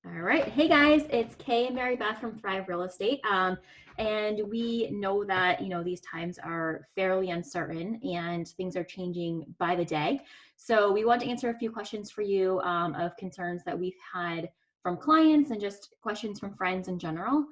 All right. Hey guys, it's Kay and Maribeth from Thrive Real Estate. And we know that, these times are fairly uncertain and things are changing by the day. So we want to answer a few questions for you of concerns that we've had from clients and just questions from friends in general.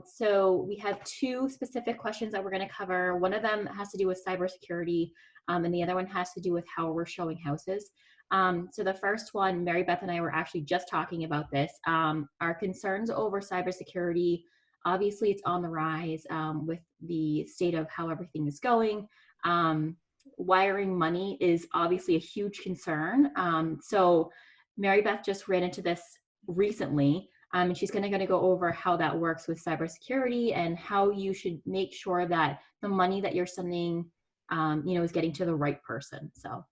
So we have two specific questions that we're going to cover. One of them has to do with cybersecurity, and the other one has to do with how we're showing houses. So the first one, Mary Beth and I were actually just talking about this. Our concerns over cybersecurity, obviously it's on the rise with the state of how everything is going. Wiring money is obviously a huge concern. So Mary Beth just ran into this recently, and she's going to go over how that works with cybersecurity and how you should make sure that the money that you're sending, is getting to the right person. So.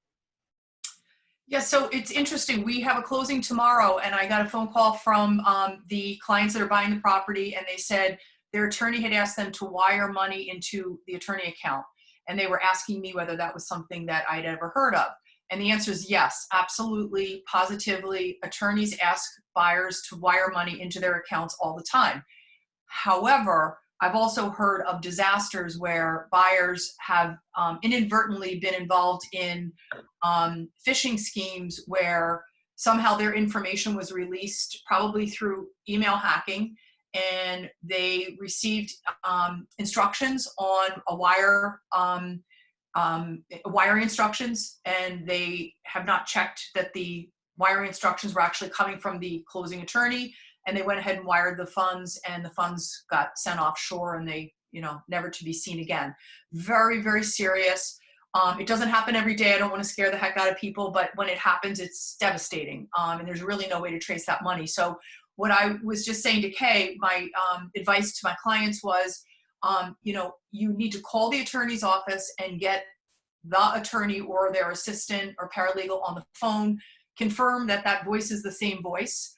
Yeah, so it's interesting. We have a closing tomorrow, and I got a phone call from the clients that are buying the property, and they said their attorney had asked them to wire money into the attorney account. And they were asking me whether that was something that I'd ever heard of. And the answer is yes, absolutely, positively. Attorneys ask buyers to wire money into their accounts all the time. However, I've also heard of disasters where buyers have inadvertently been involved in phishing schemes where somehow their information was released, probably through email hacking, and they received instructions on a wiring instructions, and they have not checked that the wiring instructions were actually coming from the closing attorney, and they went ahead and wired the funds, and the funds got sent offshore, and they, never to be seen again. Very, very serious. It doesn't happen every day. I don't want to scare the heck out of people, but when it happens, it's devastating. And there's really no way to trace that money. So what I was just saying to Kay, my advice to my clients was, you need to call the attorney's office and get the attorney or their assistant or paralegal on the phone, confirm that that voice is the same voice.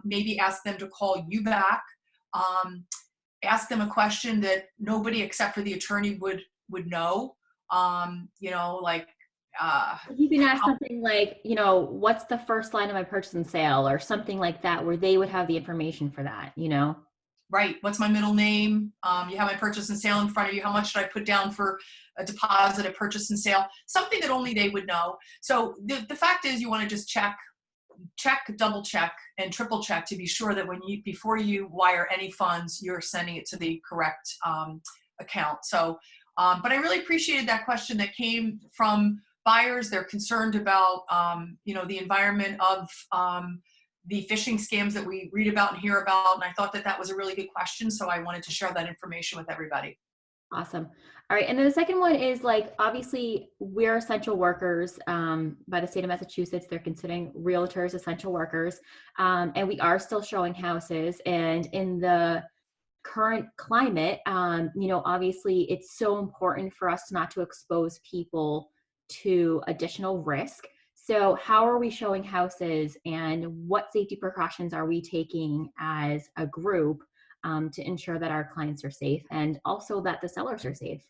Maybe ask them to call you back. Ask them a question that nobody except for the attorney would know. You can ask something like, what's the first line of my purchase and sale, or something like that, where they would have the information for that, Right. What's my middle name? You have my purchase and sale in front of you. How much should I put down for a deposit, a purchase and sale? Something that only they would know. So the fact is, you want to just check, double check, and triple check to be sure that before you wire any funds, you're sending it to the correct account. So, but I really appreciated that question that came from buyers. They're concerned about, the environment of the phishing scams that we read about and hear about. And I thought that that was a really good question. So I wanted to share that information with everybody. Awesome. All right. And then the second one is, obviously we're essential workers by the state of Massachusetts. They're considering realtors essential workers. And we are still showing houses. And in the current climate, obviously it's so important for us not to expose people to additional risk. So how are we showing houses, and what safety precautions are we taking as a group to ensure that our clients are safe and also that the sellers are safe?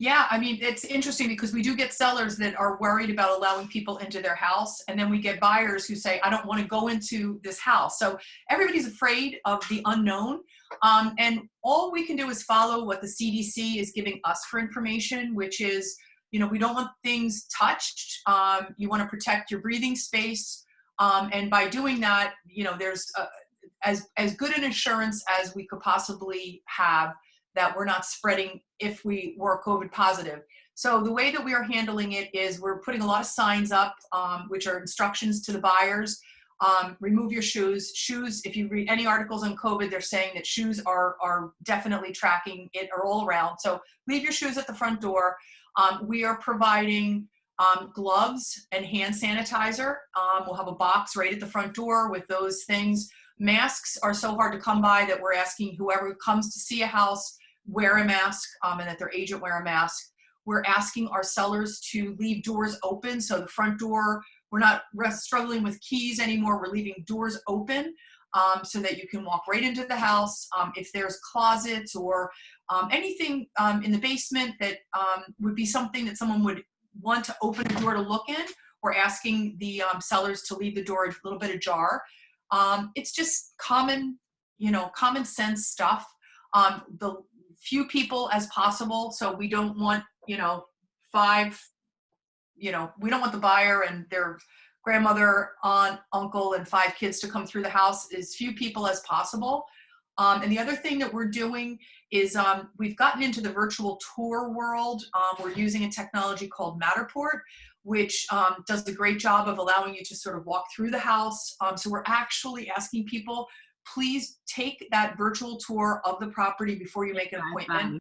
Yeah, I mean, it's interesting because we do get sellers that are worried about allowing people into their house. And then we get buyers who say, I don't want to go into this house. So everybody's afraid of the unknown. And all we can do is follow what the CDC is giving us for information, which is, we don't want things touched. You want to protect your breathing space. And by doing that, there's as good an assurance as we could possibly have that we're not spreading if we were COVID positive. So the way that we are handling it is we're putting a lot of signs up, which are instructions to the buyers. Remove your shoes. Shoes, if you read any articles on COVID, they're saying that shoes are definitely tracking it all around. So leave your shoes at the front door. We are providing gloves and hand sanitizer. We'll have a box right at the front door with those things. Masks are so hard to come by that we're asking whoever comes to see a house wear a mask, and that their agent wear a mask. We're asking our sellers to leave doors open. So the front door, we're not struggling with keys anymore. We're leaving doors open so that you can walk right into the house. If there's closets or anything in the basement that would be something that someone would want to open a door to look in, we're asking the sellers to leave the door a little bit ajar. It's just common, common sense stuff. The few people as possible. So we don't want, five, we don't want the buyer and their grandmother, aunt, uncle, and five kids to come through the house. As few people as possible. And the other thing that we're doing is we've gotten into the virtual tour world. We're using a technology called Matterport, which does a great job of allowing you to sort of walk through the house. So we're actually asking people, please take that virtual tour of the property before you make an appointment.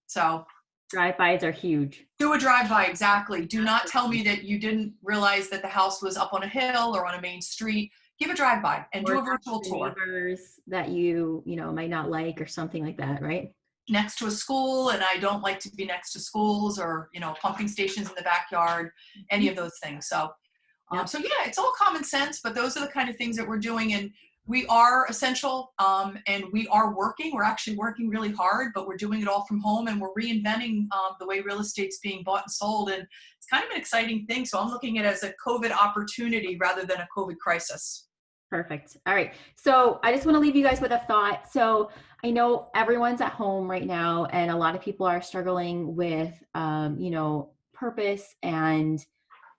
So drive-bys are huge. do a drive-by, exactly. Do not tell me that you didn't realize that the house was up on a hill or on a main street. Give a drive-by and do a virtual tour. Neighbors that you might not like or something like that, right? Next to a school, and I don't like to be next to schools or, pumping stations in the backyard, any of those things. So, so yeah, it's all common sense, but those are the kind of things that we're doing. And we are essential, and we are working. We're actually working really hard, but we're doing it all from home, and we're reinventing the way real estate's being bought and sold. And it's kind of an exciting thing. So I'm looking at it as a COVID opportunity rather than a COVID crisis. Perfect. All right. So I just want to leave you guys with a thought. So I know everyone's at home right now, and a lot of people are struggling with, purpose and,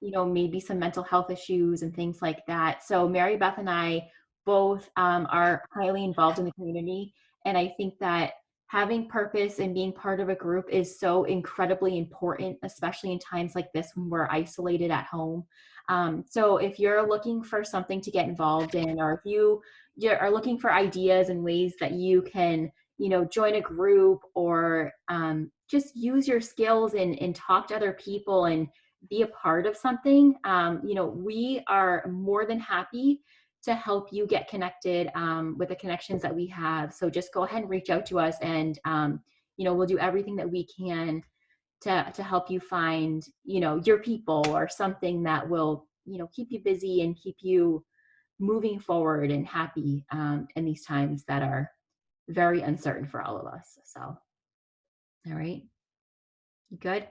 maybe some mental health issues and things like that. So Maribeth and I both are highly involved in the community. And I think that having purpose and being part of a group is so incredibly important, especially in times like this when we're isolated at home. So if you're looking for something to get involved in, or if you are looking for ideas and ways that you can, join a group or just use your skills and talk to other people and be a part of something, we are more than happy to help you get connected with the connections that we have. So just go ahead and reach out to us, and we'll do everything that we can to help you find, your people or something that will, keep you busy and keep you moving forward and happy in these times that are very uncertain for all of us. So, all right. You good?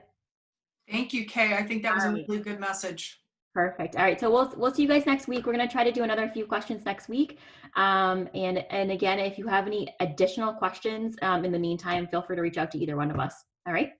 Thank you, Kay. I think that was All a right. really good message. Perfect. All right. So we'll see you guys next week. We're going to try to do another few questions next week. And again, if you have any additional questions in the meantime, feel free to reach out to either one of us. All right.